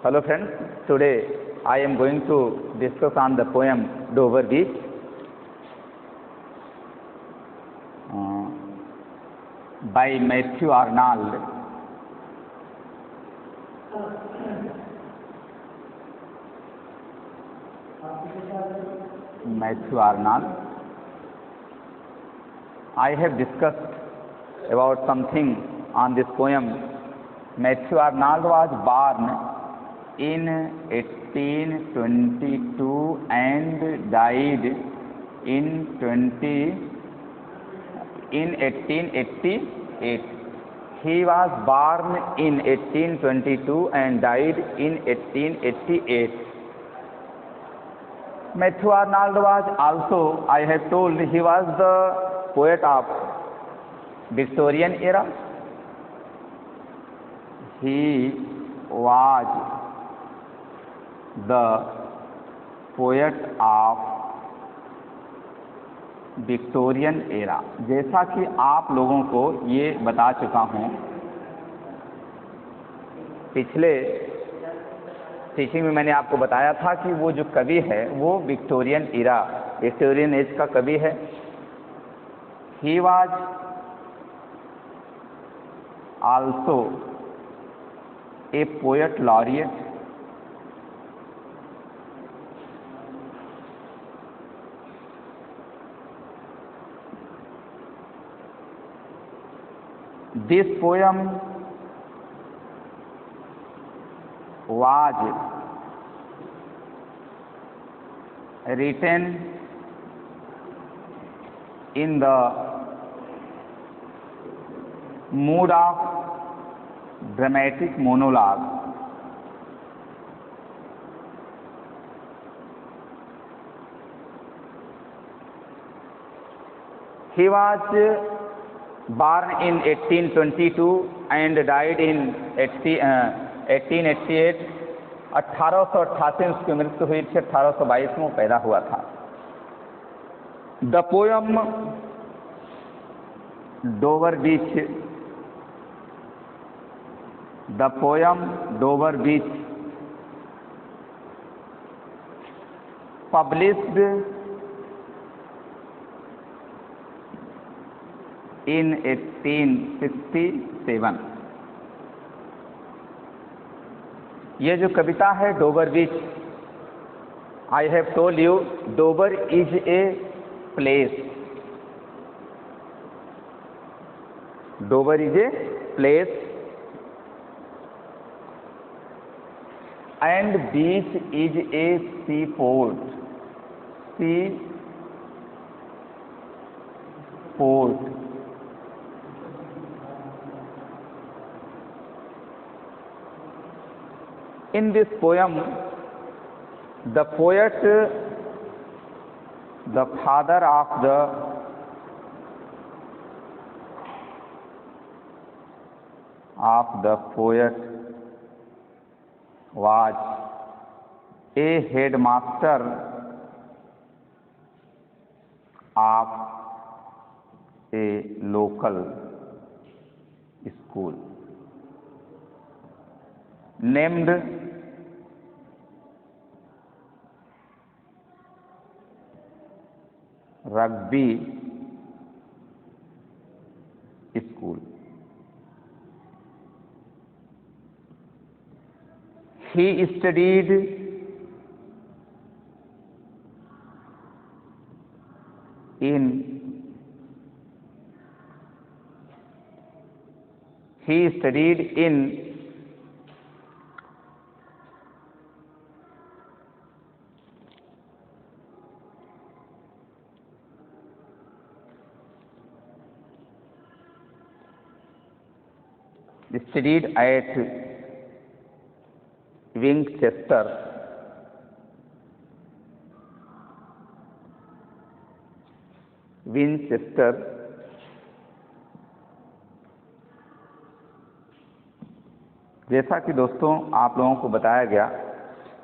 Hello friends, today I am going to discuss on the poem Dover Beach. By Matthew Arnold. Matthew Arnold. I have discussed about something on this poem. Matthew Arnold was born in 1822 and died in 1888. He was born in 1822 and died in 1888. Matthew Arnold was also, I have told, he was the poet of Victorian era. He was the poet of Victorian era. जैसा कि आप लोगों को ये बता चुका हूँ पिछले टीचिंग में, मैंने आपको बताया था कि वो जो कवि है वो विक्टोरियन एरा, विक्टोरियन एज का कवि है। He was also a poet laureate. This poem was written in the mood of dramatic monologue. He was born in 1822 and died in 1888। 1888 में उसकी मृत्यु हुई थी, 1822 में पैदा हुआ था। The poem Dover Beach, the poem Dover Beach published in 1867। ये जो कविता है Dover Beach, I have told you Dover is a place. Dover is a place and beach is a sea port. Sea port. In this poem, the poet, the father of the poet was a headmaster of a local school named Rugby School. He studied in studied at Winchester जैसा कि दोस्तों आप लोगों को बताया गया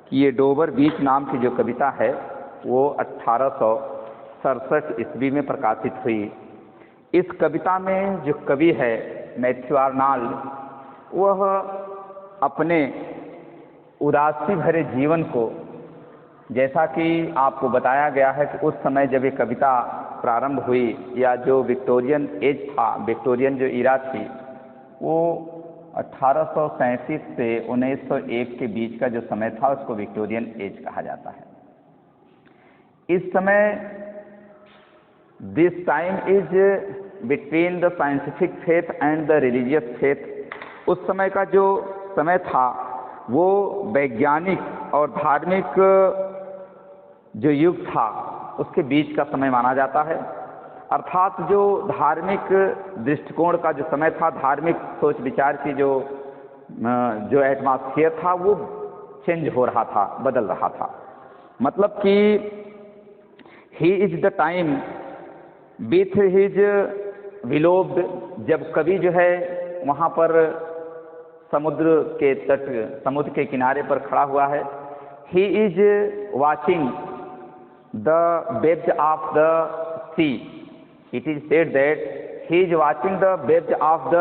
कि ये डोवर बीच नाम की जो कविता है वो 1867 ईस्वी में प्रकाशित हुई। इस कविता में जो कवि है मैथ्यू आर्नल्ड, वह अपने उदासी भरे जीवन को, जैसा कि आपको बताया गया है कि उस समय जब ये कविता प्रारंभ हुई, या जो विक्टोरियन एज था, विक्टोरियन जो इरा थी, वो 1837 से 1901 के बीच का जो समय था उसको विक्टोरियन एज कहा जाता है। इस समय this time is between the scientific faith and the religious faith. उस समय का जो समय था वो वैज्ञानिक और धार्मिक जो युग था उसके बीच का समय माना जाता है। अर्थात जो धार्मिक दृष्टिकोण का जो समय था, धार्मिक सोच विचार की जो एटमॉस्फेयर था वो चेंज हो रहा था, बदल रहा था। मतलब कि he is the time with his विलोब्ड, जब कवि जो है वहाँ पर समुद्र के तट, समुद्र के किनारे पर खड़ा हुआ है। He is watching the waves of the sea. It is said that he is watching the waves of the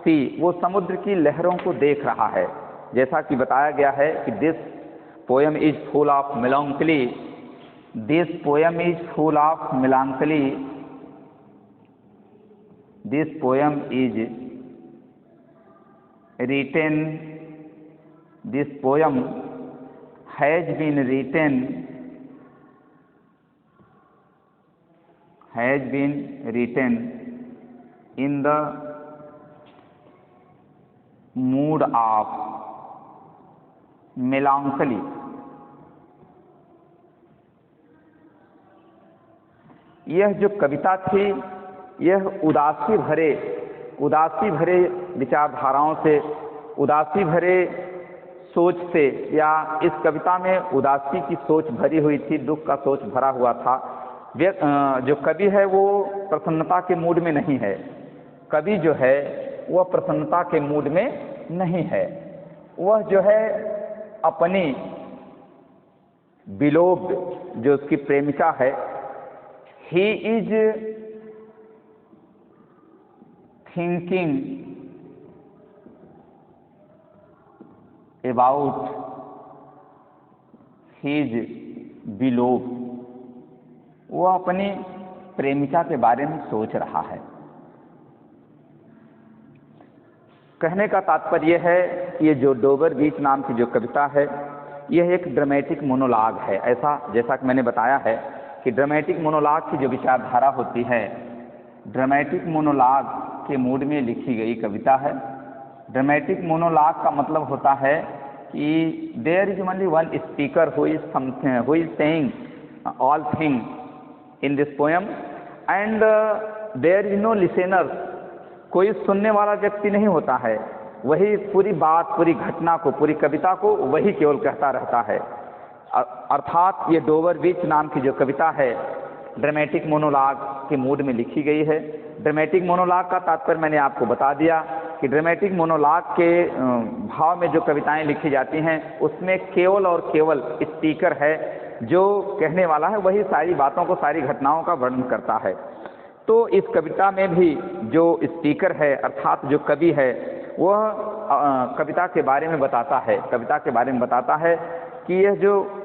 sea. वो समुद्र की लहरों को देख रहा है। जैसा कि बताया गया है कि this poem is full of melancholy, this poem is full of melancholy, this poem is written, this poem has been written in the mood of melancholy। यह जो कविता थी यह उदासी भरे विचारधाराओं से, उदासी भरे सोच से, या इस कविता में उदासी की सोच भरी हुई थी, दुख का सोच भरा हुआ था। जो कवि है वो प्रसन्नता के मूड में नहीं है। कवि जो है वह प्रसन्नता के मूड में नहीं है। वह जो है अपनी बिलोव्ड, जो उसकी प्रेमिका है, he is thinking about his beloved. वह अपनी प्रेमिका के बारे में सोच रहा है। कहने का तात्पर्य है ये जो डोबर बीच नाम की जो कविता है यह एक ड्रामेटिक मोनोलॉग है। ऐसा जैसा कि मैंने बताया है कि ड्रामेटिक मोनोलॉग की जो विचारधारा होती है, ड्रामेटिक मोनोलॉग के मूड में लिखी गई कविता है। ड्रामेटिक मोनोलॉग का मतलब होता है कि there is only one speaker who is saying all thing in this poem and there is no listener. कोई सुनने वाला व्यक्ति नहीं होता है, वही पूरी बात, पूरी घटना को, पूरी कविता को वही केवल कहता रहता है। अर्थात ये डोबर बीच नाम की जो कविता है ड्रामेटिक मोनोलॉग के मूड में लिखी गई है। ड्रामेटिक मोनोलॉग का तात्पर्य मैंने आपको बता दिया कि ड्रामेटिक मोनोलॉग के भाव में जो कविताएं लिखी जाती हैं उसमें केवल और केवल स्पीकर है, जो कहने वाला है वही सारी बातों को, सारी घटनाओं का वर्णन करता है। तो इस कविता में भी जो स्पीकर है अर्थात जो कवि है वह कविता के बारे में बताता है, कविता के बारे में बताता है कि यह जो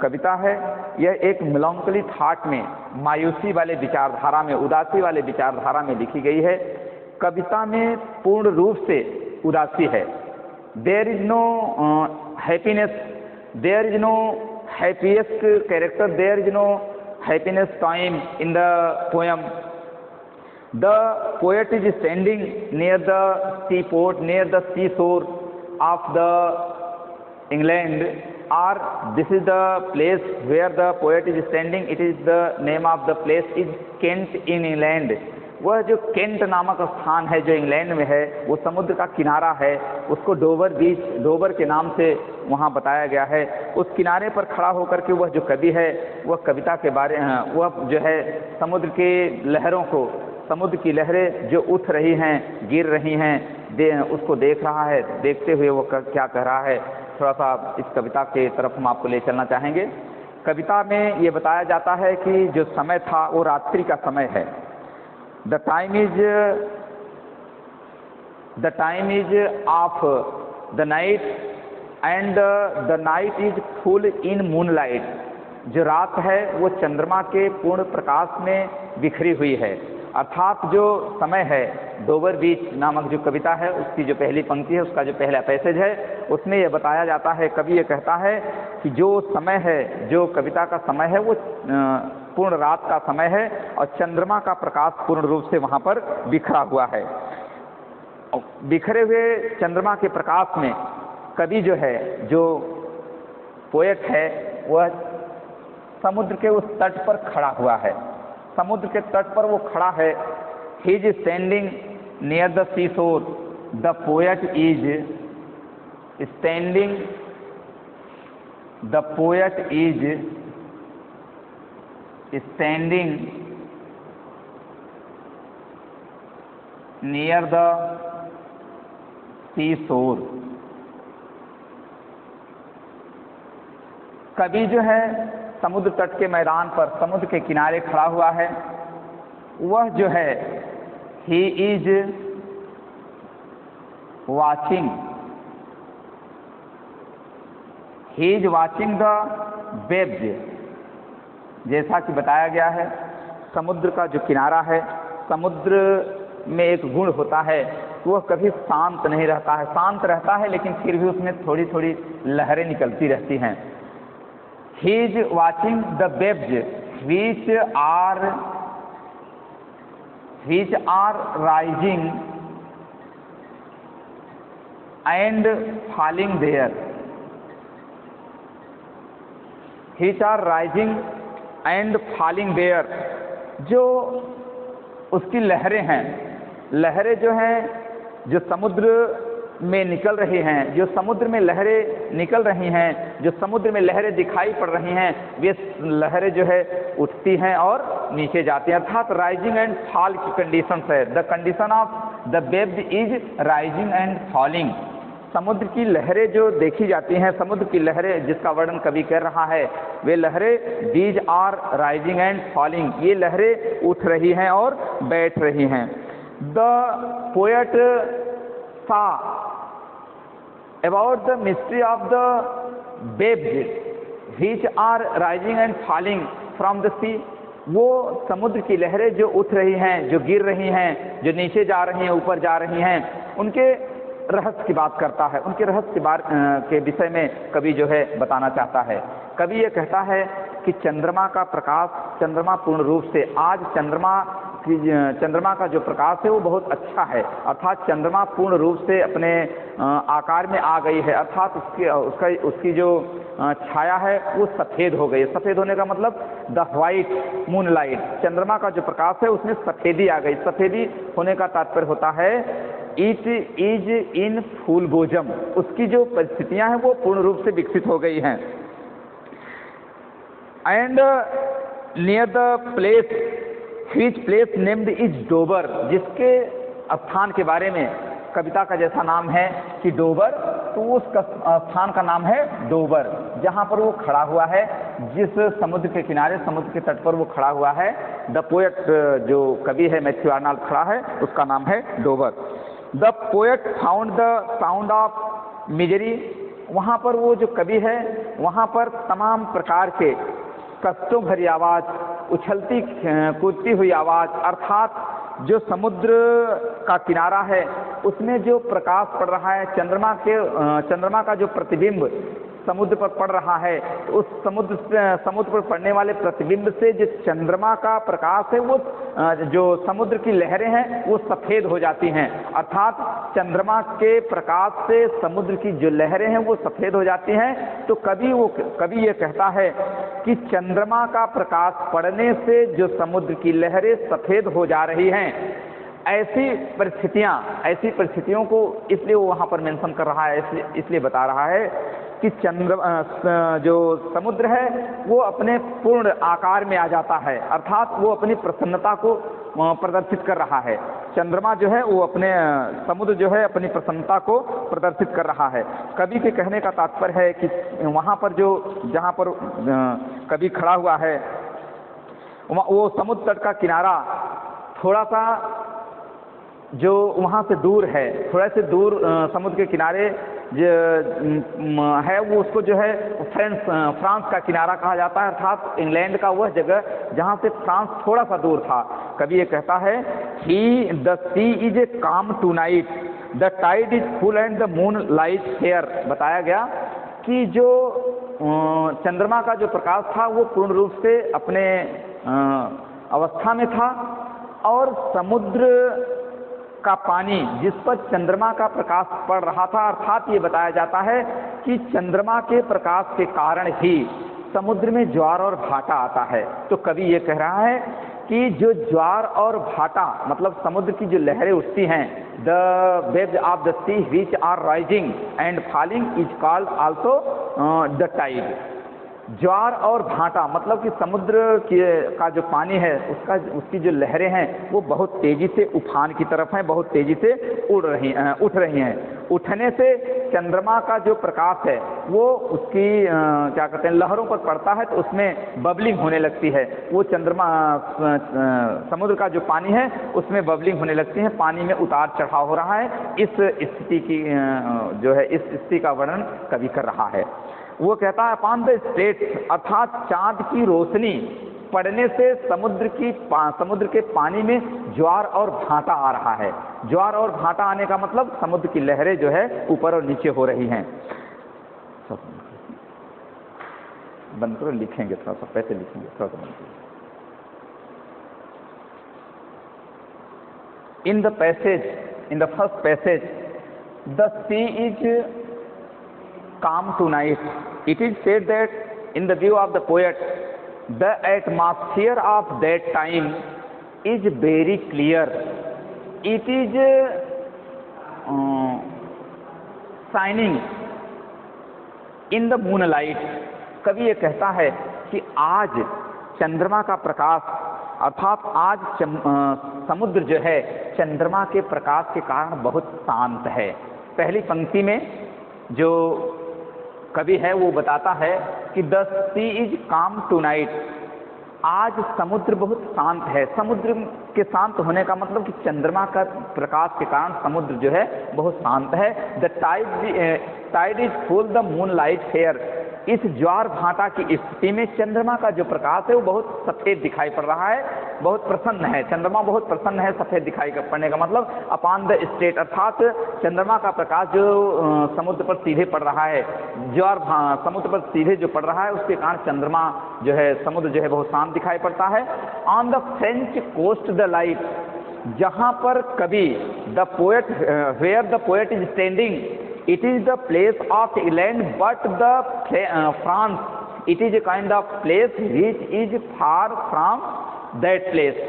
कविता है यह एक मेलंकली थॉट में, मायूसी वाले विचारधारा में, उदासी वाले विचारधारा में लिखी गई है। कविता में पूर्ण रूप से उदासी है। There is no happiness, there is no happiest character, there is no happiness time in the poem. The poet is standing near the seaport, near the seashore of the England, or this is the place where the poet is standing. It is the name of the place is Kent in England. वह जो Kent नामक स्थान है जो England में है वो समुद्र का किनारा है, उसको डोबर बीच, डोबर के नाम से वहाँ बताया गया है। उस किनारे पर खड़ा होकर के वह जो कवि है वह कविता के बारे वह जो है समुद्र के लहरों को, समुद्र की लहरें जो उठ रही हैं, गिर रही हैं, उसको देख रहा है। देखते हुए वो क्या कह रहा है, थोड़ा सा इस कविता के तरफ हम आपको ले चलना चाहेंगे। कविता में ये बताया जाता है कि जो समय था वो रात्रि का समय है। The time is of the night and the night is full in moonlight, जो रात है वो चंद्रमा के पूर्ण प्रकाश में बिखरी हुई है। अर्थात जो समय है, डोबर बीच नामक जो कविता है उसकी जो पहली पंक्ति है, उसका जो पहला पैसेज है, उसमें यह बताया जाता है, कवि ये कहता है कि जो समय है, जो कविता का समय है वो पूर्ण रात का समय है और चंद्रमा का प्रकाश पूर्ण रूप से वहाँ पर बिखरा हुआ है। बिखरे हुए चंद्रमा के प्रकाश में कवि जो है, जो पोएट है, वह समुद्र के उस तट पर खड़ा हुआ है। समुद्र के तट पर वो खड़ा है। He is standing near the sea shore, the poet is standing, the poet is standing near the sea shore. कवि जो है समुद्र तट के मैदान पर, समुद्र के किनारे खड़ा हुआ है। वह जो है he is watching, he is watching the waves. जैसा कि बताया गया है, समुद्र का जो किनारा है, समुद्र में एक गुण होता है, वह कभी शांत नहीं रहता है। शांत रहता है लेकिन फिर भी उसमें थोड़ी थोड़ी लहरें निकलती रहती हैं। He is watching the waves which are rising and falling there. Which are rising and falling there. जो उसकी लहरें हैं, लहरें जो हैं, जो समुद्र में निकल रही हैं, जो समुद्र में लहरें निकल रही हैं, जो समुद्र में लहरें दिखाई पड़ रही हैं, वे लहरें जो है उठती हैं और नीचे जाती हैं। अर्थात राइजिंग एंड फॉल की कंडीशन है। The condition of the wave is rising and falling. समुद्र की लहरें जो देखी जाती हैं, समुद्र की लहरें जिसका वर्णन कवि कर रहा है, वे लहरें these are rising and falling, ये लहरें उठ रही हैं और बैठ रही हैं। The poet saw about the mystery of the waves which are rising and falling from the sea। वो समुद्र की लहरें जो उठ रही हैं, जो गिर रही हैं, जो नीचे जा रही हैं, ऊपर जा रही हैं, उनके रहस्य की बात करता है। उनके रहस्य के विषय में कवि जो है बताना चाहता है। कवि ये कहता है कि चंद्रमा का प्रकाश, चंद्रमा पूर्ण रूप से, आज चंद्रमा का जो प्रकाश है वो बहुत अच्छा है। अर्थात चंद्रमा पूर्ण रूप से अपने आकार में आ गई है। अर्थात उसकी जो छाया है वो सफ़ेद हो गई। सफ़ेद होने का मतलब द वाइट मूनलाइट, चंद्रमा का जो प्रकाश है उसमें सफ़ेदी आ गई। सफ़ेदी होने का तात्पर्य होता है it is in full bosom, उसकी जो परिस्थितियां हैं वो पूर्ण रूप से विकसित हो गई हैं। And near the place which place named is डोबर, जिसके स्थान के बारे में कविता का जैसा नाम है कि डोबर, तो उस स्थान का नाम है डोबर, जहाँ पर वो खड़ा हुआ है, जिस समुद्र के किनारे, समुद्र के तट पर वो खड़ा हुआ है। द पोएट जो कवि है मैथ्यू आर्नल्ड खड़ा है, उसका नाम है Dover. The poet found the sound of misery, वहाँ पर वो जो कवि है, वहाँ पर तमाम प्रकार के कष्टों भरी आवाज़, उछलती कूदती हुई आवाज़, अर्थात जो समुद्र का किनारा है उसमें जो प्रकाश पड़ रहा है, चंद्रमा का जो प्रतिबिंब समुद्र पर पड़ रहा है, तो उस समुद्र पर पड़ने वाले प्रतिबिंब से जो चंद्रमा का प्रकाश है वो जो समुद्र की लहरें हैं वो सफ़ेद हो जाती हैं। अर्थात चंद्रमा के प्रकाश से समुद्र की जो लहरें हैं वो सफ़ेद हो जाती हैं। तो कवि ये कहता है कि चंद्रमा का प्रकाश पड़ने से जो समुद्र की लहरें सफ़ेद हो जा रही हैं, ऐसी परिस्थितियों को इसलिए वो वहाँ पर मेंशन कर रहा है, इसलिए बता रहा है कि जो समुद्र है वो अपने पूर्ण आकार में आ जाता है। अर्थात वो अपनी प्रसन्नता को प्रदर्शित कर रहा है। चंद्रमा जो है वो समुद्र जो है अपनी प्रसन्नता को प्रदर्शित कर रहा है। कवि के कहने का तात्पर्य है कि वहाँ पर जहाँ पर कवि खड़ा हुआ है वो समुद्र तट का किनारा थोड़ा सा जो वहाँ से दूर है, थोड़ा से दूर समुद्र के किनारे है, वो उसको जो है फ्रांस का किनारा कहा जाता है, अर्थात इंग्लैंड का वह जगह जहाँ से फ्रांस थोड़ा सा दूर था। कभी ये कहता है कि the sea is a calm tonight, the tide is full and the moon light hair. बताया गया कि जो चंद्रमा का जो प्रकाश था वो पूर्ण रूप से अपने अवस्था में था, और समुद्र का पानी जिस पर चंद्रमा का प्रकाश पड़ रहा था, अर्थात ये बताया जाता है कि चंद्रमा के प्रकाश के कारण ही समुद्र में ज्वार और भाटा आता है। तो कवि ये कह रहा है कि जो ज्वार और भाटा मतलब समुद्र की जो लहरें उठती हैं, the waves of the sea which are rising and falling is called also the tide. ज्वार और भाटा मतलब कि समुद्र का जो पानी है उसकी जो लहरें हैं वो बहुत तेजी से उफान की तरफ हैं, बहुत तेजी से उठ रही हैं। उठने से चंद्रमा का जो प्रकाश है वो उसकी क्या कहते हैं लहरों पर पड़ता है, तो उसमें बबलिंग होने लगती है। वो समुद्र का जो पानी है उसमें बबलिंग होने लगती है, पानी में उतार चढ़ाव हो रहा है। इस स्थिति की जो है इस स्थिति का वर्णन कवि कर रहा है। वो कहता है अपॉन द स्टेट, अर्थात चांद की रोशनी पड़ने से समुद्र के पानी में ज्वार और भाटा आ रहा है। ज्वार और भाटा आने का मतलब समुद्र की लहरें जो है ऊपर और नीचे हो रही हैं। बंद करो, लिखेंगे थोड़ा सा, पैसे लिखेंगे थोड़ा सा बंद करो। In the passage, in the first passage, the sea is calm tonight. It is said that in the view of the poet, the atmosphere of that time is very clear. It is shining in the moonlight. कवि ये कहता है कि आज चंद्रमा का प्रकाश, अर्थात आज समुद्र जो है चंद्रमा के प्रकाश के कारण बहुत शांत है। पहली पंक्ति में जो कवि है वो बताता है कि द सी इज काम टू नाइट, आज समुद्र बहुत शांत है। समुद्र के शांत होने का मतलब कि चंद्रमा का प्रकाश के कारण समुद्र जो है बहुत शांत है। The tide is full the moon light fair, इस ज्वार भाटा की स्थिति में चंद्रमा का जो प्रकाश है वो बहुत सफेद दिखाई पड़ रहा है, बहुत प्रसन्न है। चंद्रमा बहुत प्रसन्न है, सफेद दिखाई पड़ने का मतलब अपॉन द स्टेट, अर्थात चंद्रमा का प्रकाश जो समुद्र पर सीधे पड़ रहा है, ज्वार समुद्र पर सीधे जो पड़ रहा है उसके कारण चंद्रमा जो है समुद्र जो है बहुत शांत दिखाई पड़ता है। On the French coast the light, जहाँ पर कभी the poet where the poet is standing, it is the place of England, but the France, it is a kind of place which is far from that place.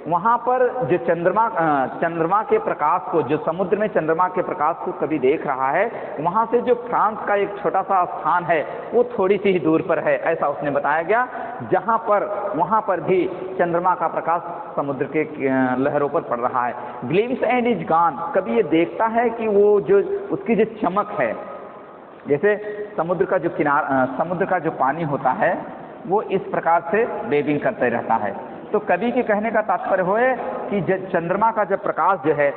वहाँ पर जो चंद्रमा के प्रकाश को, जो समुद्र में चंद्रमा के प्रकाश को कभी देख रहा है, वहाँ से जो फ्रांस का एक छोटा सा स्थान है वो थोड़ी सी ही दूर पर है, ऐसा उसने बताया गया। जहाँ पर वहाँ पर भी चंद्रमा का प्रकाश समुद्र के लहरों पर पड़ रहा है। ग्लिम्स एंड इज गॉन, कभी ये देखता है कि वो जो उसकी जो चमक है, जैसे समुद्र का जो पानी होता है वो इस प्रकार से वेविंग करते रहता है। तो कवि के कहने का तात्पर्य है कि चंद्रमा का जब प्रकाश जो है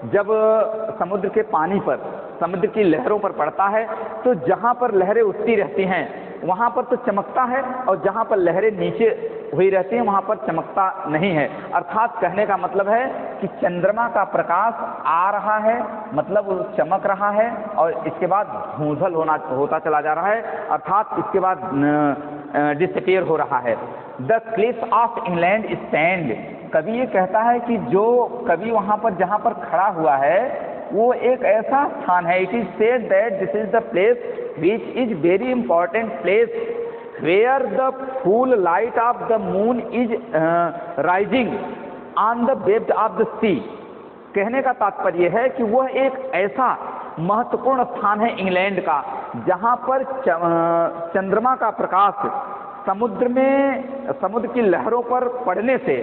जब समुद्र के पानी पर, समुद्र की लहरों पर पड़ता है, तो जहाँ पर लहरें उठती रहती हैं वहाँ पर तो चमकता है, और जहाँ पर लहरें नीचे हुई रहती हैं वहाँ पर चमकता नहीं है। अर्थात कहने का मतलब है कि चंद्रमा का प्रकाश आ रहा है, मतलब वो चमक रहा है, और इसके बाद धूंधल होता चला जा रहा है, अर्थात इसके बाद डिसअपीयर हो रहा है। The Cliff of England stand, कवि ये कहता है कि जो कवि वहाँ पर जहाँ पर खड़ा हुआ है वो एक ऐसा स्थान है, it is said that this is the place which is very important place where the full light of the moon is rising on the waves of the sea. कहने का तात्पर्य है कि वह एक ऐसा महत्वपूर्ण स्थान है इंग्लैंड का जहाँ पर चंद्रमा का प्रकाश समुद्र की लहरों पर पड़ने से,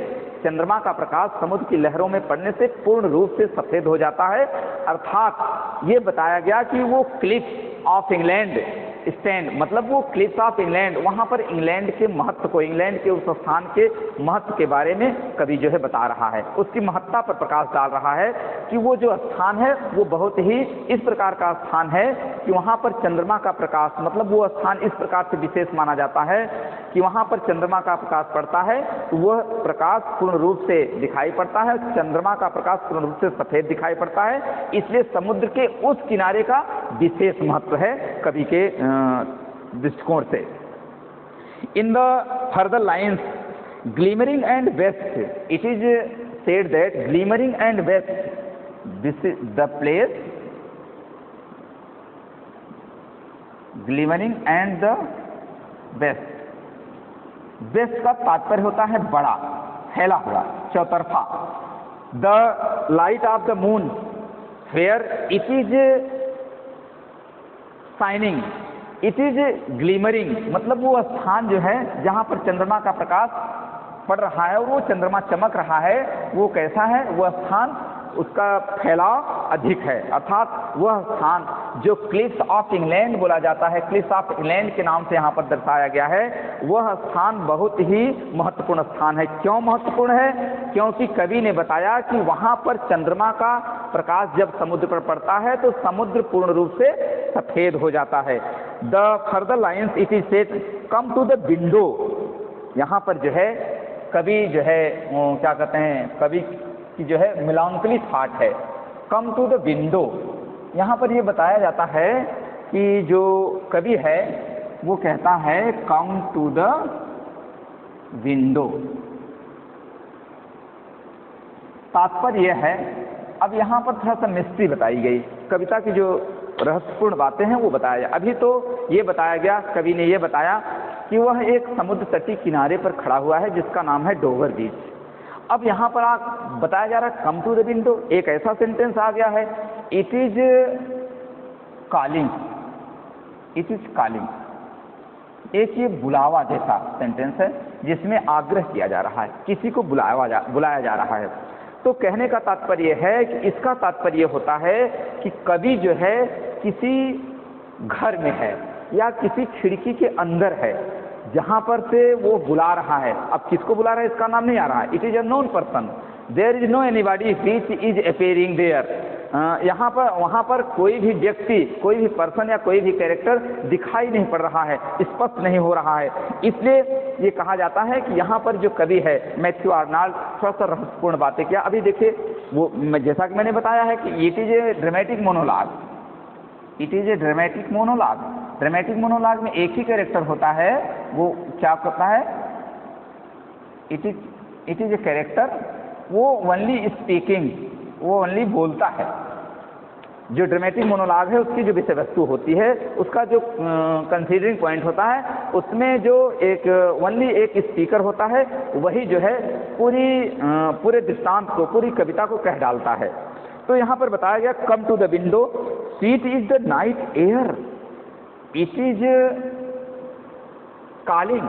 चंद्रमा का प्रकाश समुद्र की लहरों में पड़ने से पूर्ण रूप से सफेद हो जाता है। अर्थात ये बताया गया कि वो क्लिफ ऑफ इंग्लैंड, स्टैंड मतलब वो क्लिफ्स ऑफ इंग्लैंड, वहाँ पर इंग्लैंड के महत्व को, इंग्लैंड के उस स्थान के महत्व के बारे में कवि जो है बता रहा है, उसकी महत्ता पर प्रकाश डाल रहा है कि वो जो स्थान है वो बहुत ही इस प्रकार का स्थान है कि वहाँ पर चंद्रमा का प्रकाश, मतलब वो स्थान इस प्रकार से विशेष माना जाता है कि वहाँ पर चंद्रमा का प्रकाश पड़ता है तो वह प्रकाश पूर्ण रूप से दिखाई पड़ता है, चंद्रमा का प्रकाश पूर्ण रूप से सफ़ेद दिखाई पड़ता है, इसलिए समुद्र के उस किनारे का विशेष महत्व है कवि के दृष्टिकोण से। In the further lines glimmering and vast, it is said that glimmering and vast, this is the place, glimmering and the vast, vast का तात्पर्य होता है बड़ा, फैला हुआ, चौतरफा। The light of the moon where it is shining, it is glimmering, मतलब वो स्थान जो है जहाँ पर चंद्रमा का प्रकाश पड़ रहा है और वो चंद्रमा चमक रहा है, वो कैसा है, वह स्थान उसका फैलाव अधिक है, अर्थात वह स्थान जो क्लिफ्स ऑफ इंग्लैंड बोला जाता है, क्लिफ्स ऑफ इंग्लैंड के नाम से यहाँ पर दर्शाया गया है, वह स्थान बहुत ही महत्वपूर्ण स्थान है। क्यों महत्वपूर्ण है? क्योंकि कवि ने बताया कि वहाँ पर चंद्रमा का प्रकाश जब समुद्र पर पड़ता है तो समुद्र पूर्ण रूप से सफ़ेद हो जाता है। The further lines it is said come to the window, यहाँ पर जो है कवि जो है क्या कहते हैं, कवि की जो है मिलांकली थाट है, कम टू द विंडो। यहाँ पर ये बताया जाता है कि जो कवि है वो कहता है कम टू द विंडो, तात्पर्य यह है, अब यहाँ पर थोड़ा सा मिस्ट्री बताई गई, कविता की जो रहस्यपूर्ण बातें हैं वो बताया जाए। अभी तो ये बताया गया, कवि ने ये बताया कि वह एक समुद्र तटीय किनारे पर खड़ा हुआ है जिसका नाम है डोवर बीच। अब यहाँ पर बताया जा रहा है कम टू द विंडो, एक ऐसा सेंटेंस आ गया है, it is calling, it is calling, एक ये बुलावा जैसा सेंटेंस है जिसमें आग्रह किया जा रहा है, किसी को बुलाया जा रहा है। तो कहने का तात्पर्य है कि इसका तात्पर्य होता है कि कवि जो है किसी घर में है या किसी खिड़की के अंदर है जहाँ पर से वो बुला रहा है। अब किसको बुला रहा है इसका नाम नहीं आ रहा है, it is unknown person, there is no anybody which is appearing there. यहाँ पर वहाँ पर कोई भी व्यक्ति, कोई भी पर्सन या कोई भी कैरेक्टर दिखाई नहीं पड़ रहा है, स्पष्ट नहीं हो रहा है, इसलिए ये कहा जाता है कि यहाँ पर जो कवि है मैथ्यू आर्नल्ड थोड़ा सा रहस्यपूर्ण बातें किया। अभी देखिए वो जैसा कि मैंने बताया है कि it is a dramatic monologue, it is a dramatic monologue. Dramatic monologue में एक ही कैरेक्टर होता है, वो क्या करता है, इट इज ए कैरेक्टर, वो ओनली स्पीकिंग, वो ओनली बोलता है। जो ड्रामेटिक मोनोलॉग है उसकी जो विषय वस्तु होती है, उसका जो कंसीडरिंग पॉइंट होता है, उसमें जो एक ओनली एक स्पीकर होता है, वही जो है पूरे दृष्टांत को, पूरी कविता को कह डालता है। तो यहाँ पर बताया गया come to the window, sweet is the night air, it is calling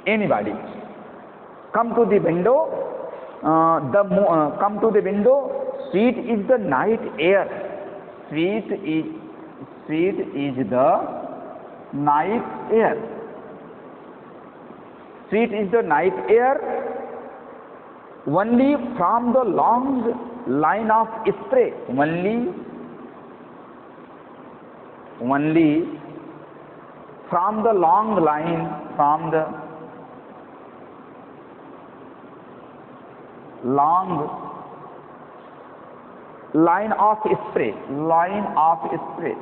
anybody, come to the window, come to the window, sweet is the night air, sweet is the night air, sweet is the night air, only from the long line of spray, only from the long line, from the long line of spray, line of spray।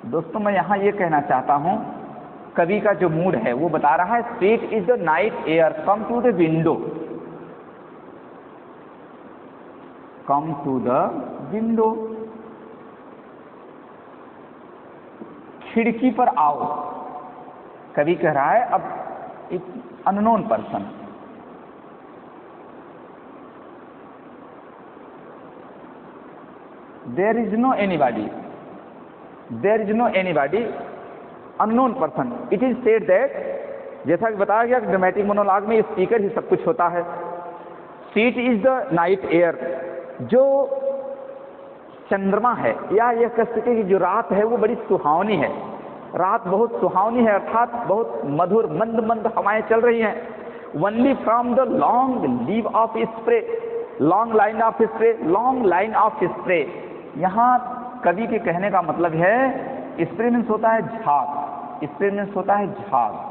दोस्तों मैं यहाँ ये कहना चाहता हूँ, कवि का जो मूड है वो बता रहा है sweet is the night air, come to the window, come to the window, खिड़की पर आओ। कवि कह रहा है अब एक unknown person, there is no anybody, there is no anybody, unknown person, it is said that, जैसा कि बताया गया ड्रामेटिक मोनोलॉग में स्पीकर ही सब कुछ होता है। Seat is the night air, जो चंद्रमा है, या यह कह सके कि जो रात है वो बड़ी सुहावनी है, रात बहुत सुहावनी है, अर्थात बहुत मधुर मंद मंद हवाएं चल रही हैं। Only from the long leave of spray, long line of spray, long line of spray. यहाँ कवि के कहने का मतलब है, स्प्रे मीन्स होता है झाग, स्प्रे मीन्स होता है झाग।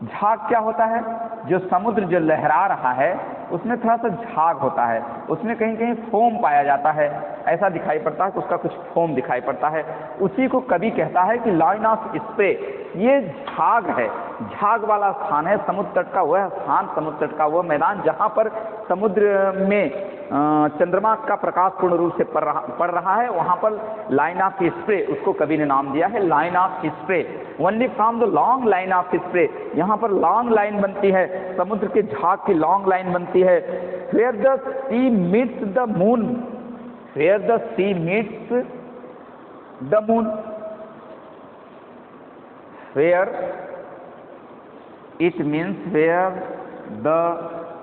झाग क्या होता है? जो समुद्र जो लहरा रहा है उसमें थोड़ा सा झाग होता है, उसमें कहीं कहीं फोम पाया जाता है, ऐसा दिखाई पड़ता है कि उसका कुछ फोम दिखाई पड़ता है। उसी को कवि कहता है कि लाइन ऑफ स्प्रे, ये झाग है, झाग वाला स्थान है, समुद्र तट का वह स्थान, समुद्र तट का वह मैदान जहाँ पर समुद्र में चंद्रमा का प्रकाश पूर्ण रूप से पड़ रहा है, वहाँ पर लाइन ऑफ स्प्रे, उसको कवि ने नाम दिया है line of spray. Only from the long line of spray, यहाँ पर लॉन्ग लाइन बनती है, समुद्र के झाग की लॉन्ग लाइन बनती है। Where the sea meets the moon, where the sea meets the moon, where it means where the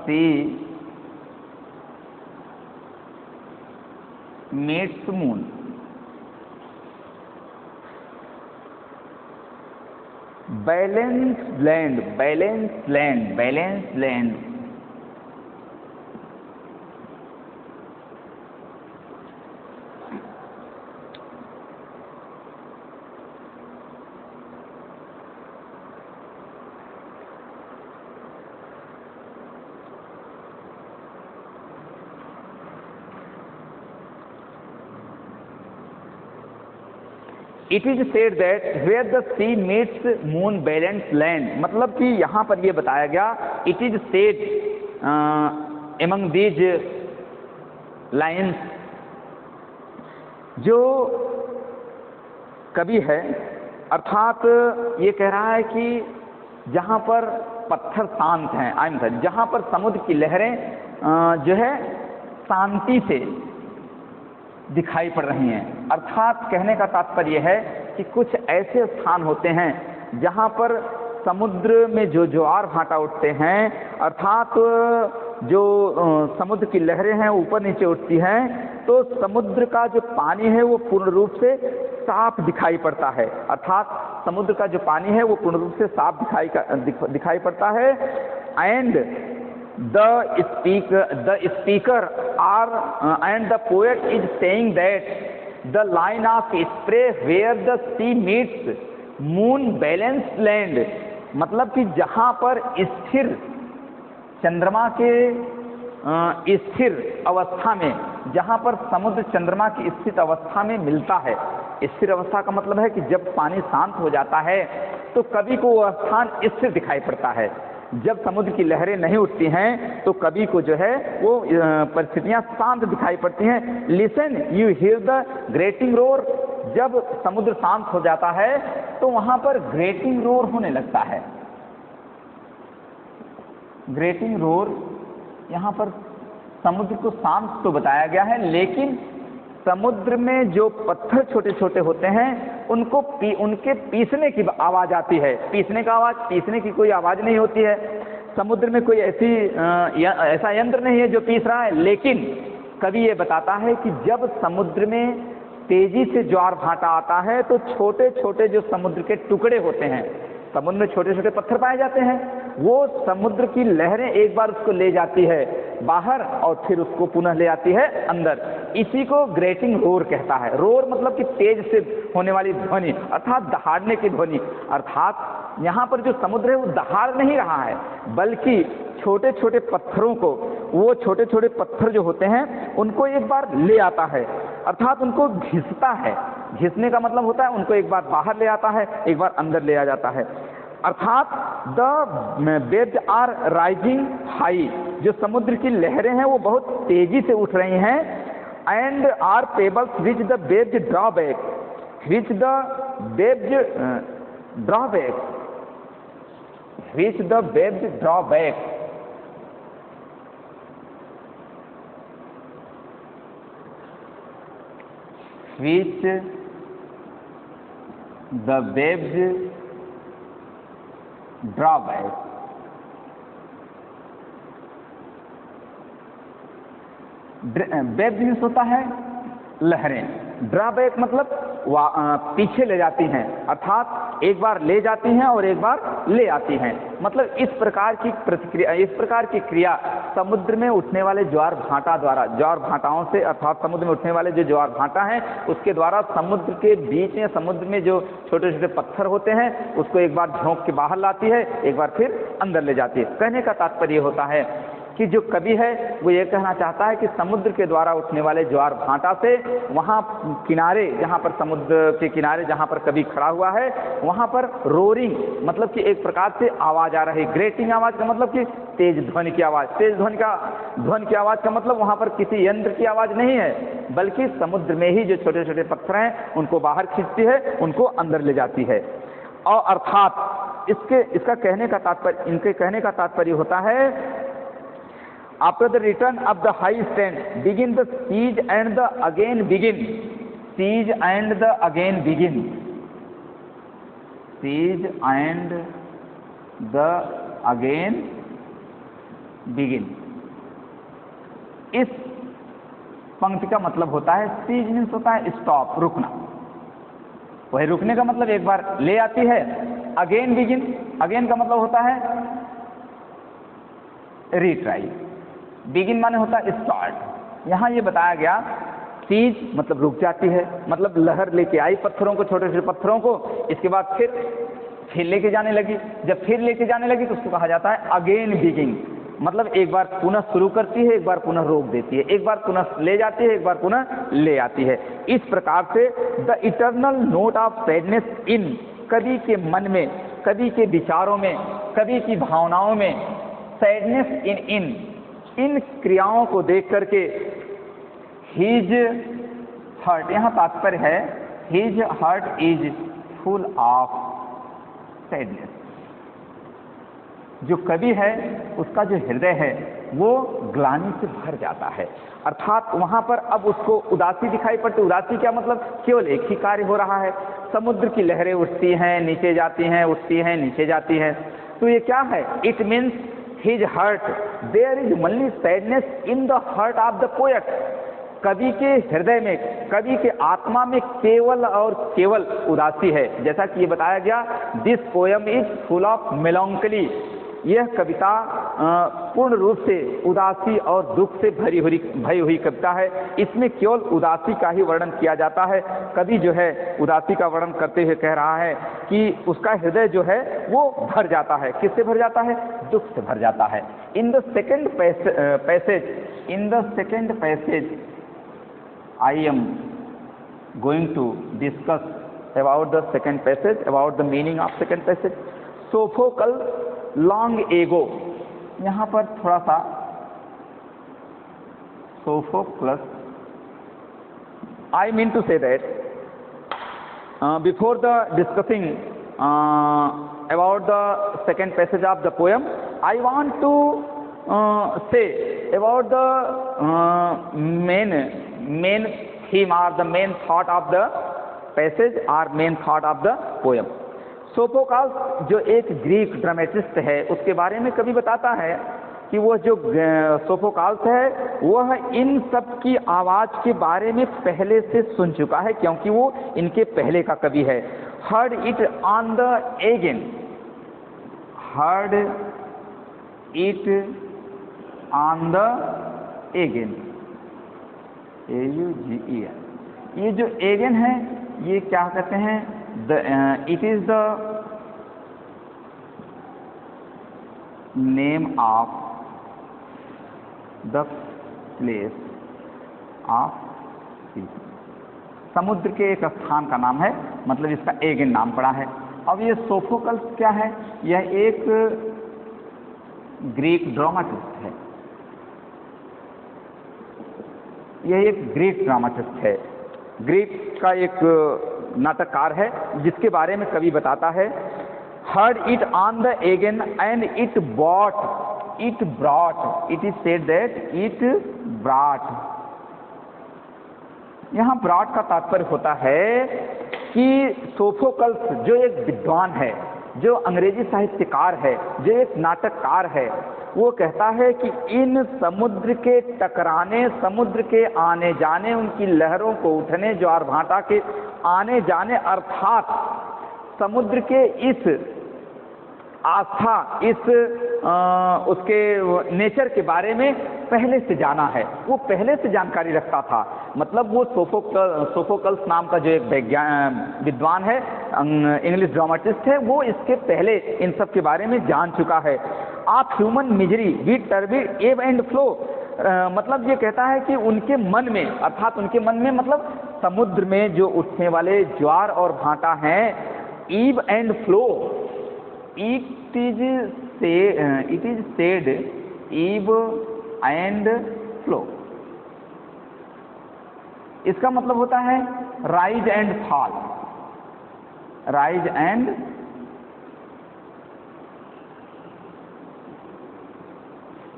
sea meets moon। Balance land, balance land, balance land. It is said that where the sea meets moon balance land, मतलब कि यहाँ पर ये बताया गया, it is said among these lines, जो कवि है अर्थात ये कह रहा है कि जहाँ पर पत्थर शांत हैं, जहाँ पर समुद्र की लहरें जो है शांति से दिखाई पड़ रही हैं, अर्थात कहने का तात्पर्य है कि कुछ ऐसे स्थान होते हैं जहाँ पर समुद्र में जो ज्वार भाटा उठते हैं, अर्थात जो समुद्र की लहरें हैं ऊपर नीचे उठती हैं, तो समुद्र का जो पानी है वो पूर्ण रूप से साफ दिखाई पड़ता है, अर्थात समुद्र का जो पानी है वो पूर्ण रूप से साफ दिखाई पड़ता है। And the speaker and the poet is saying that the line of spray where the sea meets moon balanced land, मतलब कि जहाँ पर स्थिर चंद्रमा के स्थिर अवस्था में, जहाँ पर समुद्र चंद्रमा की स्थित अवस्था में मिलता है, स्थिर अवस्था का मतलब है कि जब पानी शांत हो जाता है तो कवि को वह स्थान स्थिर दिखाई पड़ता है। जब समुद्र की लहरें नहीं उठती हैं तो कवि को जो है वो परिस्थितियाँ शांत दिखाई पड़ती हैं। Listen you here the grating roar, जब समुद्र शांत हो जाता है तो वहाँ पर ग्रेटिंग रोर होने लगता है। ग्रेटिंग रोर, यहाँ पर समुद्र को शांत तो बताया गया है, लेकिन समुद्र में जो पत्थर छोटे छोटे होते हैं उनको उनके पीसने की आवाज़ आती है। पीसने का आवाज़, पीसने की कोई आवाज़ नहीं होती है, समुद्र में कोई ऐसा यंत्र नहीं है जो पीस रहा है। लेकिन कवि ये बताता है कि जब समुद्र में तेजी से ज्वार भाटा आता है तो छोटे छोटे जो समुद्र के टुकड़े होते हैं, समुद्र में छोटे छोटे पत्थर पाए जाते हैं, वो समुद्र की लहरें एक बार उसको ले जाती है बाहर और फिर उसको पुनः ले आती है अंदर। इसी को ग्रेटिंग रोर कहता है। रोर मतलब कि तेज से होने वाली ध्वनि, अर्थात दहाड़ने की ध्वनि। अर्थात यहाँ पर जो समुद्र है वो दहाड़ नहीं रहा है, बल्कि छोटे छोटे पत्थरों को, वो छोटे छोटे पत्थर जो होते हैं उनको एक बार ले आता है, अर्थात उनको घिसता है। घिसने का मतलब होता है उनको एक बार बाहर ले आता है, एक बार अंदर ले आ जाता है। अर्थात the waves are rising high, जो समुद्र की लहरें हैं वो बहुत तेजी से उठ रही हैं। And are pebbles which the waves draw back, which the waves draw back, which the waves draw back. which the waves draw back। Wave means होता है लहरें। ड्रॉबैक मतलब पीछे ले जाती हैं, अर्थात एक बार ले जाती हैं और एक बार ले आती हैं। मतलब इस प्रकार की प्रतिक्रिया, इस प्रकार की क्रिया समुद्र में उठने वाले ज्वार भाटा द्वारा, ज्वार भाटाओं से अर्थात समुद्र में उठने वाले जो ज्वार भाटा हैं उसके द्वारा समुद्र के बीच में, समुद्र में जो छोटे छोटे पत्थर होते हैं उसको एक बार झोंक के बाहर लाती है, एक बार फिर अंदर ले जाती है। कहने का तात्पर्य होता है कि जो कवि है वो ये कहना चाहता है कि समुद्र के द्वारा उठने वाले ज्वार भाटा से वहाँ किनारे, जहाँ पर समुद्र के किनारे जहाँ पर कवि खड़ा हुआ है वहाँ पर रोरिंग मतलब कि एक प्रकार से आवाज़ आ रही। ग्रेटिंग आवाज़ का मतलब कि तेज ध्वनि की आवाज़, तेज ध्वनि की आवाज़ का मतलब वहाँ पर किसी यंत्र की आवाज़ नहीं है, बल्कि समुद्र में ही जो छोटे छोटे पत्थर हैं उनको बाहर खींचती है, उनको अंदर ले जाती है। और अर्थात इसका कहने का तात्पर्य, इनके कहने का तात्पर्य होता है After the return of the high stand, begin the siege and the again begin. Siege and the again begin. Siege and the again begin. इस पंक्ति का मतलब होता है, siege मीन्स होता है स्टॉप, रुकना। वही रुकने का मतलब एक बार ले आती है। अगेन बिगिन, अगेन का मतलब होता है रीट्राई। बिगिन माने होता है स्टार्ट। यहाँ ये बताया गया सीज मतलब रुक जाती है, मतलब लहर लेके आई पत्थरों को, छोटे छोटे पत्थरों को, इसके बाद फिर लेके जाने लगी। जब फिर लेके जाने लगी तो उसको कहा जाता है अगेन बिगिन, मतलब एक बार पुनः शुरू करती है, एक बार पुनः रोक देती है, एक बार पुनः ले जाती है, एक बार पुनः ले आती है। इस प्रकार से the eternal note of sadness in, कवि के मन में, कवि के विचारों में, कवि की भावनाओं में सैडनेस इन क्रियाओं को देख करके हिज हार्ट, यहाँ तात्पर्य है his heart is full of sadness. जो कवि है उसका जो हृदय है वो ग्लानि से भर जाता है, अर्थात वहाँ पर अब उसको उदासी दिखाई पड़ती। उदासी क्या मतलब, केवल एक ही कार्य हो रहा है, समुद्र की लहरें उठती हैं, नीचे जाती हैं, उठती हैं, नीचे जाती हैं। तो ये क्या है, it means his heart, there is only sadness in the heart of the poet. कवि के हृदय में, कवि के आत्मा में केवल और केवल उदासी है। जैसा कि ये बताया गया, this poem is full of melancholy, यह कविता पूर्ण रूप से उदासी और दुख से भरी हुई कविता है। इसमें केवल उदासी का ही वर्णन किया जाता है। कवि जो है उदासी का वर्णन करते हुए कह रहा है कि उसका हृदय जो है वो भर जाता है। किससे भर जाता है, दुख से भर जाता है। In the second passage I am going to discuss about the second passage, about the meaning of second passage. Sophocles long ago, यहाँ पर थोड़ा सा Sophocles, I mean to say that before the discussing about the second passage of the poem, I want to say about the main theme or the main thought of the passage or main thought of the poem. Sophocles जो एक Greek dramatist है उसके बारे में कवि बताता है कि वो जो सोफोकल्स है वह इन सब की आवाज़ के बारे में पहले से सुन चुका है, क्योंकि वो इनके पहले का कवि है। Heard it on the Aegean, heard it on the Aegean, AUGEN। ये जो एगेन है ये क्या कहते हैं, it is the name of the place of sea, समुद्र के एक स्थान का नाम है, मतलब इसका एगेन नाम पड़ा है। अब ये सोफोकल्स क्या है, यह एक ग्रीक ड्रामेटिस्ट है, यह एक ग्रीक ड्रामेटिस्ट है, ग्रीक का एक नाटककार है, जिसके बारे में कवि बताता है heard it on the again and it brought, it is said that it brought. यहाँ ब्रॉट का तात्पर्य होता है कि सोफोकल्स जो एक विद्वान है, जो अंग्रेजी साहित्यकार है, जो एक नाटककार है, वो कहता है कि इन समुद्र के टकराने, समुद्र के आने जाने, उनकी लहरों को उठने, ज्वार भाटा के आने जाने, अर्थात समुद्र के इस आस्था, इस उसके नेचर के बारे में पहले से जाना है। वो पहले से जानकारी रखता था। मतलब वो सोफोकल्स नाम का जो एक विद्वान है, इंग्लिश ड्रामेटिस्ट है, वो इसके पहले इन सब के बारे में जान चुका है। आप ह्यूमन मिजरी विद टर्बिड एब एंड फ्लो, मतलब ये कहता है कि उनके मन में, अर्थात उनके मन में मतलब समुद्र में जो उठने वाले ज्वार और भाटा हैं, ebb and flow, it is said ebb and flow, इसका मतलब होता है rise and fall, rise and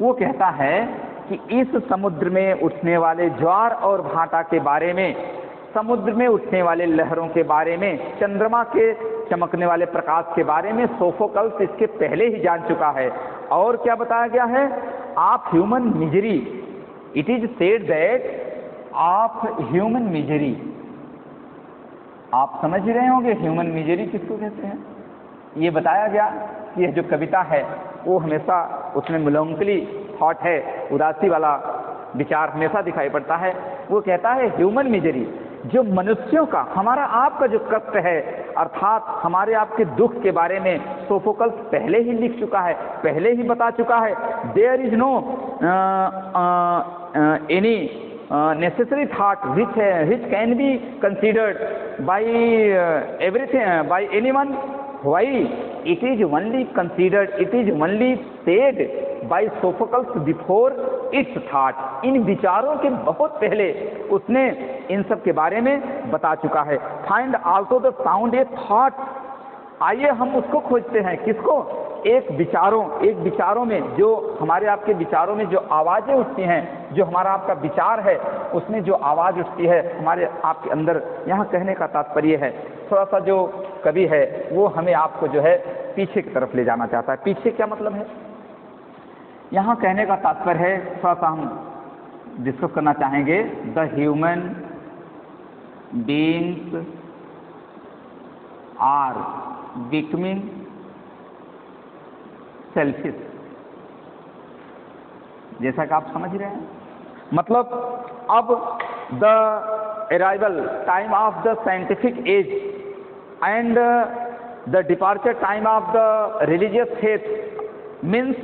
वो कहता है कि इस समुद्र में उठने वाले ज्वार और भाटा के बारे में, समुद्र में उठने वाले लहरों के बारे में, चंद्रमा के चमकने वाले प्रकाश के बारे में सोफोकल्स इसके पहले ही जान चुका है। और क्या बताया गया है? आप human misery, it is said that आप ह्यूमन मिजरी, आप समझ रहे होंगे ह्यूमन मिजरी किसको कहते हैं। ये बताया गया कि यह जो कविता है वो हमेशा उसमें मेलंकली थॉट है, उदासी वाला विचार हमेशा दिखाई पड़ता है। वो कहता है ह्यूमन मिजरी, जो मनुष्यों का, हमारा आपका जो कष्ट है, अर्थात हमारे आपके दुख के बारे में सोफोकल्स पहले ही लिख चुका है, पहले ही बता चुका है। There is no any necessary thought which can be considered by everything, by anyone, why it is only considered, it is only said by Sophocles before its thought। इन विचारों के बहुत पहले उसने इन सब के बारे में बता चुका है। Find also the sound a thought, आइए हम उसको खोजते हैं। किसको? एक विचारों में, जो हमारे आपके विचारों में जो आवाज़ें उठती हैं, जो हमारा आपका विचार है उसमें जो आवाज़ उठती है हमारे आपके अंदर। यहाँ कहने का तात्पर्य है, थोड़ा सा जो कवि है वो हमें आपको जो है पीछे की तरफ ले जाना चाहता है। पीछे क्या मतलब है? यहाँ कहने का तात्पर्य है, थोड़ा सा हम डिस्कस करना चाहेंगे। The human beings are becoming selfish, जैसा कि आप समझ रहे हैं। मतलब अब the arrival time of the scientific age and the departure time of the religious faith means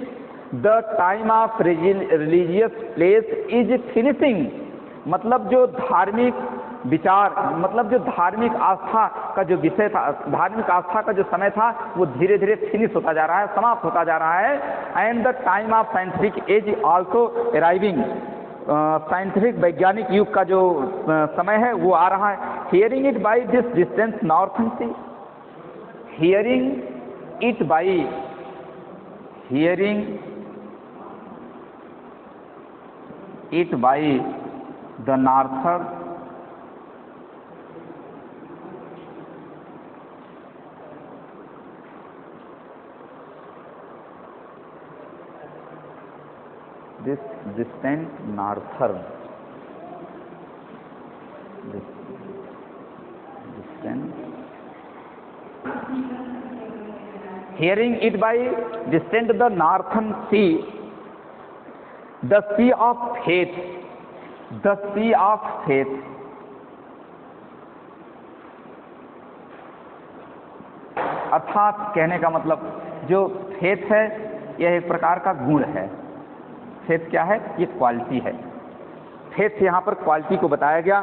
the time of religious place is finishing. मतलब जो धार्मिक विचार, मतलब जो धार्मिक आस्था का जो विषय था, धार्मिक आस्था का जो समय था, वो धीरे धीरे फिनिश होता जा रहा है, समाप्त होता जा रहा है। And the time of scientific age also arriving, scientific वैज्ञानिक युग का जो समय है वो आ रहा है। Hearing it by this distance northern sea, hearing it by, hearing it by the norther this distant northern, this distant, hearing it by distant the northern sea, the sea of faith, the sea of faith। अर्थात कहने का मतलब जो faith है यह एक प्रकार का गुण है। फेथ क्या है? ये क्वालिटी है। फेथ यहाँ पर क्वालिटी को बताया गया।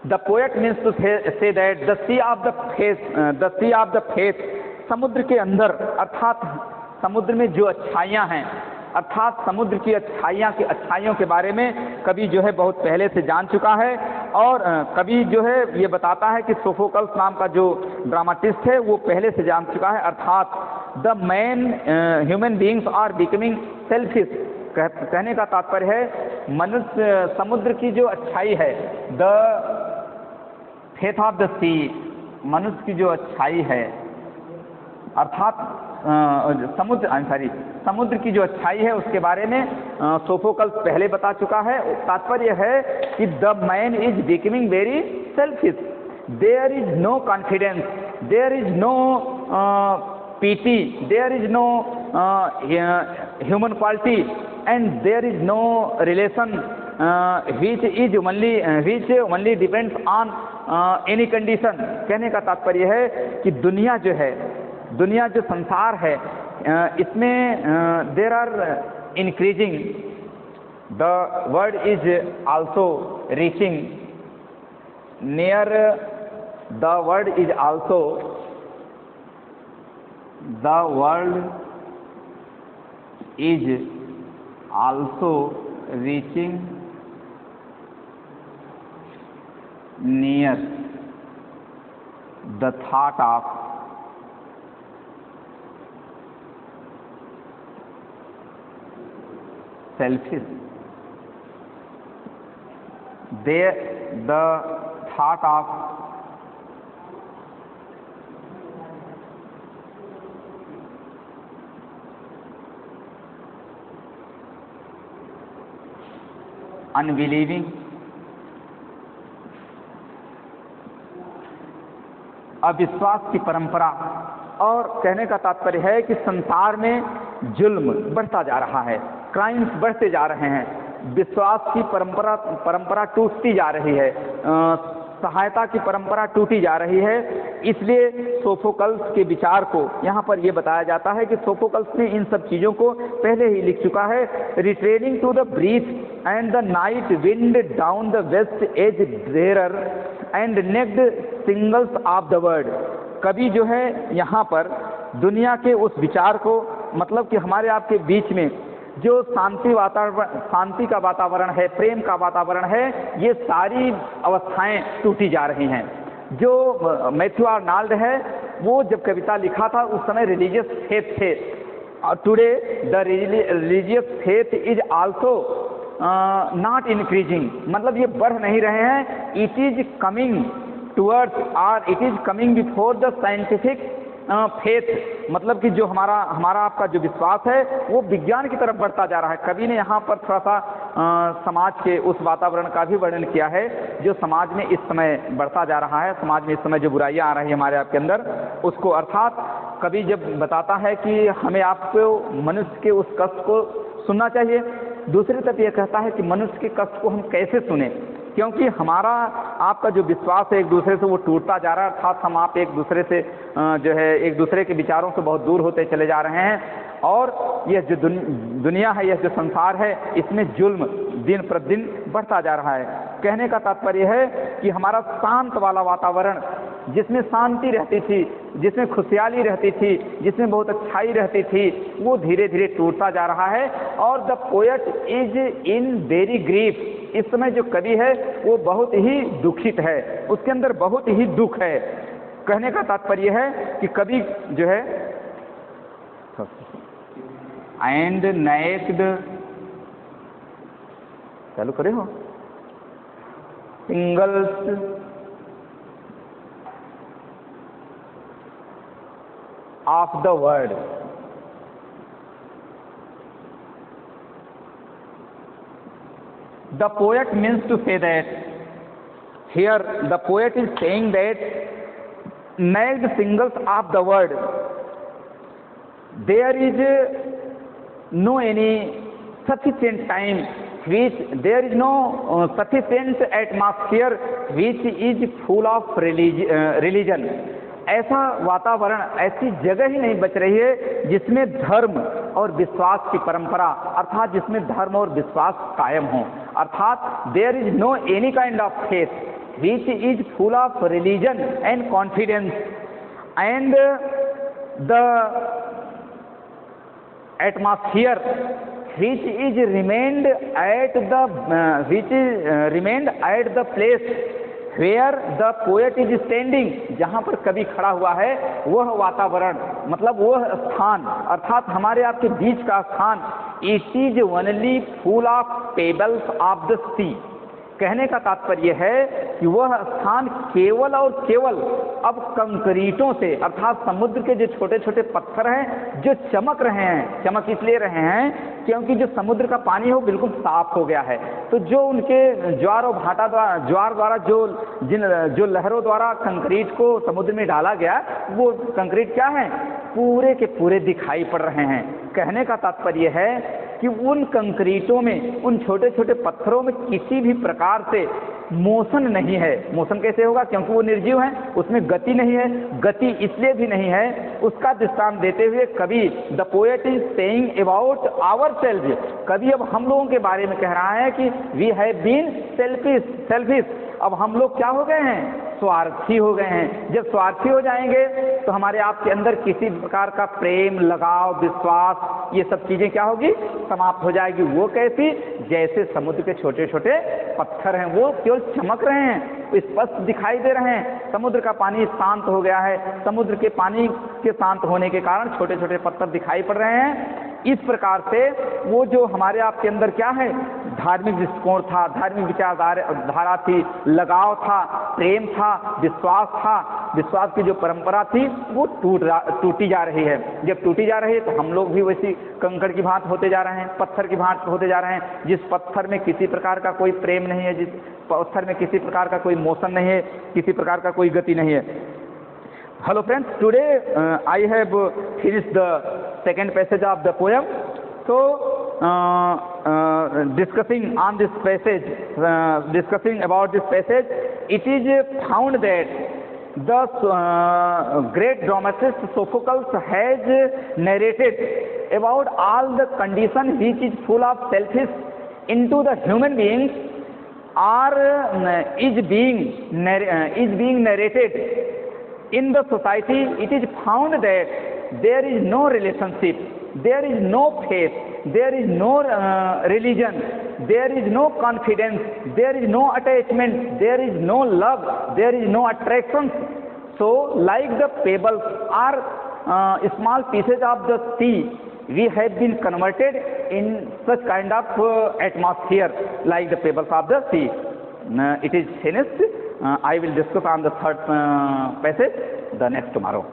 The poet means to say that the sea of the faith, the sea of the faith, समुद्र के अंदर, अर्थात समुद्र में जो अच्छाइयाँ हैं, अर्थात समुद्र की अच्छाइयों के बारे में कवि जो है बहुत पहले से जान चुका है। और कवि जो है ये बताता है कि सोफोकल्स नाम का जो ड्रामाटिस्ट है वो पहले से जान चुका है। अर्थात the man human beings are becoming selfish, कहने का तात्पर्य है मनुष्य समुद्र की जो अच्छाई है, द फेथ ऑफ द सी, मनुष्य की जो अच्छाई है अर्थात समुद्र की जो अच्छाई है उसके बारे में सोफोकल्स पहले बता चुका है। तात्पर्य है कि the man is becoming very selfish, there is no confidence, there is no pity, there is no human quality and there is no relation which only depends on any condition। कहने का तात्पर्य है कि दुनिया जो संसार है इसमें there are increasing, the world is also reaching near, the world is also reaching near the thought of selfish, the thought of unbelieving, अविश्वास की परंपरा। और कहने का तात्पर्य है कि संसार में जुल्म बढ़ता जा रहा है, क्राइम्स बढ़ते जा रहे हैं, विश्वास की परंपरा टूटती जा रही है, सहायता की परंपरा टूटी जा रही है। इसलिए सोफोकल्स के विचार को यहाँ पर यह बताया जाता है कि सोफोकल्स ने इन सब चीज़ों को पहले ही लिख चुका है। Retreating to the breath and the night wind down the vast edge drear and naked shingles of the world. कवि जो है यहाँ पर दुनिया के उस विचार को, मतलब कि हमारे आपके बीच में जो शांति का वातावरण है, प्रेम का वातावरण है, ये सारी अवस्थाएं टूटी जा रही हैं। जो मैथ्यू आर्नल्ड है वो जब कविता लिखा था उस समय रिलीजियस फेथ थे। Today the religious faith is also not increasing, मतलब ये बढ़ नहीं रहे हैं। इट इज कमिंग टूवर्ड्स और it is coming before the scientific faith, मतलब कि जो हमारा आपका जो विश्वास है वो विज्ञान की तरफ बढ़ता जा रहा है। कवि ने यहाँ पर थोड़ा सा समाज के उस वातावरण का भी वर्णन किया है जो समाज में इस समय बढ़ता जा रहा है। समाज में इस समय जो बुराइयाँ आ रही है हमारे आपके अंदर, उसको अर्थात कवि जब बताता है कि हमें आपको मनुष्य के उस कष्ट को सुनना चाहिए, दूसरी तरफ यह कहता है कि मनुष्य के कष्ट को हम कैसे सुने, क्योंकि हमारा आपका जो विश्वास है एक दूसरे से वो टूटता जा रहा है। अर्थात हम आप एक दूसरे से जो है एक दूसरे के विचारों से बहुत दूर होते चले जा रहे हैं। और यह जो दुनिया है, यह जो संसार है, इसमें जुल्म दिन प्रतिदिन बढ़ता जा रहा है। कहने का तात्पर्य है कि हमारा शांत वाला वातावरण, जिसमें शांति रहती थी, जिसमें खुशहाली रहती थी, जिसमें बहुत अच्छाई रहती थी, वो धीरे धीरे टूटता जा रहा है। और the poet is in very grief, इस समय जो कवि है वो बहुत ही दुखित है, उसके अंदर बहुत ही दुख है। कहने का तात्पर्य है कि कवि जो है एंड नेक्ड, चालू करे हो, singles of the word, the poet means to say that here the poet is saying that nailed singles of the word, there is no any sufficient time which there is no sufficient atmosphere which is full of religion। ऐसा वातावरण, ऐसी जगह ही नहीं बच रही है जिसमें धर्म और विश्वास की परंपरा, अर्थात जिसमें धर्म और विश्वास कायम हो। अर्थात there is no any kind of faith which is full of religion and confidence and the atmosphere which is remained at the place where the poet is standing, जहाँ पर कवि खड़ा हुआ है वह वातावरण, मतलब वह स्थान, अर्थात हमारे आपके बीच का स्थान it is only full of pebbles of the sea. कहने का तात्पर्य है कि वह स्थान केवल और केवल अब कंक्रीटों से, अर्थात समुद्र के जो छोटे छोटे पत्थर हैं जो चमक रहे हैं, चमक इसलिए रहे हैं क्योंकि जो समुद्र का पानी है वो बिल्कुल साफ हो गया है। तो जो उनके ज्वार और भाटा द्वारा, ज्वार द्वारा जो लहरों द्वारा कंक्रीट को समुद्र में डाला गया, वो कंक्रीट क्या है, पूरे के पूरे दिखाई पड़ रहे हैं। कहने का तात्पर्य है कि उन कंक्रीटों में, उन छोटे छोटे पत्थरों में किसी भी प्रकार से मोशन नहीं है। मोशन कैसे होगा, क्योंकि वो निर्जीव है, उसमें गति नहीं है। गति इसलिए भी नहीं है, उसका दृष्टांत देते हुए कवि the poet is saying about our self, कवि अब हम लोगों के बारे में कह रहा है कि वी हैव बीन सेल्फिश। अब हम लोग क्या हो गए हैं, स्वार्थी हो गए हैं। जब स्वार्थी हो जाएंगे तो हमारे आपके अंदर किसी प्रकार का प्रेम, लगाव, विश्वास, ये सब चीजें क्या होगी, समाप्त हो जाएगी। वो कैसी, जैसे समुद्र के छोटे छोटे पत्थर हैं, वो केवल चमक रहे हैं, स्पष्ट दिखाई दे रहे हैं। समुद्र का पानी शांत हो गया है, समुद्र के पानी के शांत होने के कारण छोटे छोटे पत्थर दिखाई पड़ रहे हैं। इस प्रकार से वो जो हमारे आपके अंदर क्या है, धार्मिक दृष्टिकोण था, धार्मिक विचारधारा थी, लगाव था, प्रेम था, विश्वास था, विश्वास की जो परंपरा थी वो टूटी जा रही है। जब टूटी जा रही है तो हम लोग भी वैसी कंकड़ की भांति होते जा रहे हैं, पत्थर की भांति होते जा रहे हैं। जिस पत्थर में किसी प्रकार का कोई प्रेम नहीं है, जिस पत्थर में किसी प्रकार का कोई मोशन नहीं है, किसी प्रकार का कोई गति नहीं है। Hello friends, today I have finished the second passage of the poem. So discussing on this passage, discussing about this passage, it is found that the great dramatist Sophocles has narrated about all the condition which is full of selfish into the human beings is being narrated in the society. It is found that there is no relationship, there is no faith, there is no religion, there is no confidence, there is no attachment, there is no love, there is no attraction. So like the pebbles or small pieces of the sea, we have been converted in such kind of atmosphere like the pebbles of the sea. It is finished. I will discuss on the third passage the next tomorrow.